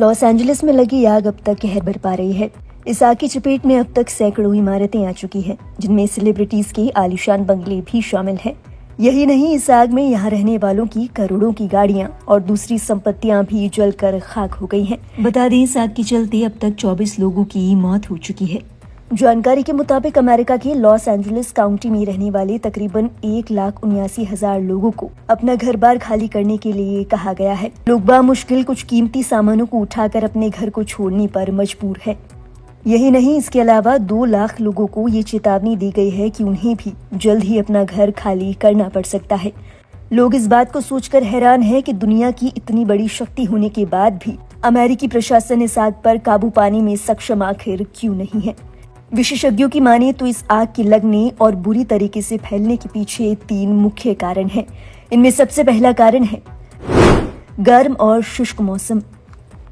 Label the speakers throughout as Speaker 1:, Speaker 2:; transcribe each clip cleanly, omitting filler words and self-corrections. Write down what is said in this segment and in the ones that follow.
Speaker 1: Los Angeles में लगी आग अब तक कहर बरपा रही है। इस आग की चपेट में अब तक सैकड़ों इमारतें आ चुकी हैं, जिनमें सेलिब्रिटीज के आलीशान बंगले भी शामिल हैं। यही नहीं, इस आग में यहाँ रहने वालों की करोड़ों की गाड़ियां और दूसरी संपत्तियां भी जलकर खाक हो गई हैं। बता दें, इस आग के चलते अब तक 24 लोगों की मौत हो चुकी है। जानकारी के मुताबिक अमेरिका के लॉस एंजलिस काउंटी में रहने वाले तकरीबन 1,79,000 लोगों को अपना घर बार खाली करने के लिए कहा गया है। लोग बामुश्किल कुछ कीमती सामानों को उठाकर अपने घर को छोड़ने पर मजबूर है। यही नहीं, इसके अलावा 2 लाख लोगों को ये चेतावनी दी गई है कि उन्हें भी जल्द ही अपना घर खाली करना पड़ सकता है। लोग इस बात को सोचकर हैरान है कि दुनिया की इतनी बड़ी शक्ति होने के बाद भी अमेरिकी प्रशासन इस आग पर काबू पाने में सक्षम आखिर क्यों नहीं है। विशेषज्ञों की माने तो इस आग के लगने और बुरी तरीके से फैलने के पीछे 3 मुख्य कारण हैं। इनमें सबसे पहला कारण है गर्म और शुष्क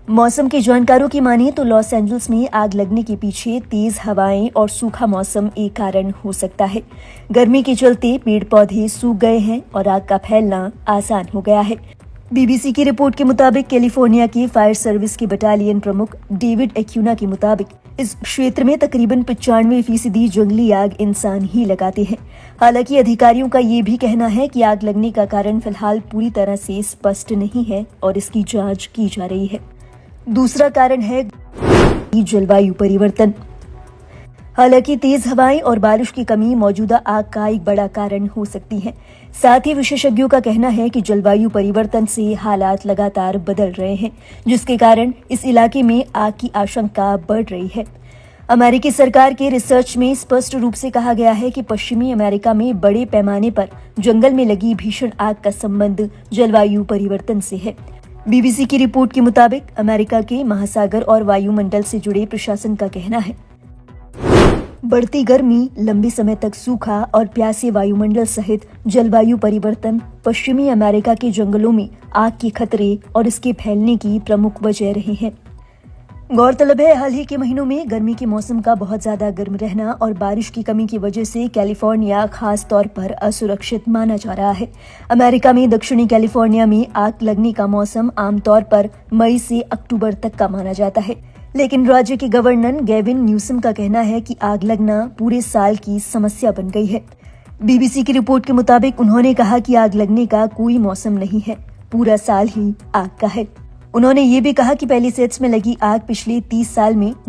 Speaker 1: मौसम के जानकारों की माने तो लॉस एंजल्स में आग लगने के पीछे तेज हवाएं और सूखा मौसम एक कारण हो सकता है। गर्मी के चलते पेड़ पौधे सूख गए हैं और आग का फैलना आसान हो गया है। बीबीसी की रिपोर्ट के मुताबिक कैलिफोर्निया की फायर सर्विस के बटालियन प्रमुख डेविड एक्यूना के मुताबिक इस क्षेत्र में तकरीबन 95% जंगली आग इंसान ही लगाते हैं। हालांकि अधिकारियों का ये भी कहना है कि आग लगने का कारण फिलहाल पूरी तरह से स्पष्ट नहीं है और इसकी जांच की जा रही है। दूसरा कारण है जलवायु परिवर्तन। हालांकि तेज हवाएं और बारिश की कमी मौजूदा आग का एक बड़ा कारण हो सकती है। साथ ही विशेषज्ञों का कहना है कि जलवायु परिवर्तन से हालात लगातार बदल रहे हैं, जिसके कारण इस इलाके में आग की आशंका बढ़ रही है। अमेरिकी सरकार के रिसर्च में स्पष्ट रूप से कहा गया है कि पश्चिमी अमेरिका में बड़े पैमाने पर जंगल में लगी भीषण आग का संबंध जलवायु परिवर्तन से है। बीबीसी की रिपोर्ट के मुताबिक अमेरिका के महासागर और वायुमंडल से जुड़े प्रशासन का कहना है बढ़ती गर्मी, लंबे समय तक सूखा और प्यासे वायुमंडल सहित जलवायु परिवर्तन पश्चिमी अमेरिका के जंगलों में आग के खतरे और इसके फैलने की प्रमुख वजह रहे हैं। गौरतलब है, हाल ही के महीनों में गर्मी के मौसम का बहुत ज्यादा गर्म रहना और बारिश की कमी की वजह से कैलिफोर्निया खास तौर पर असुरक्षित माना जा रहा है। अमेरिका में दक्षिणी कैलिफोर्निया में आग लगने का मौसम आमतौर पर मई से अक्टूबर तक का माना जाता है, लेकिन राज्य के गवर्नर गेविन न्यूसम का कहना है कि आग लगना पूरे साल की समस्या बन गई है। बीबीसी की रिपोर्ट के मुताबिक उन्होंने कहा कि आग लगने का कोई मौसम नहीं है, पूरा साल ही आग का है। उन्होंने ये भी कहा कि पैलिसेड्स में लगी आग पिछले 30 साल में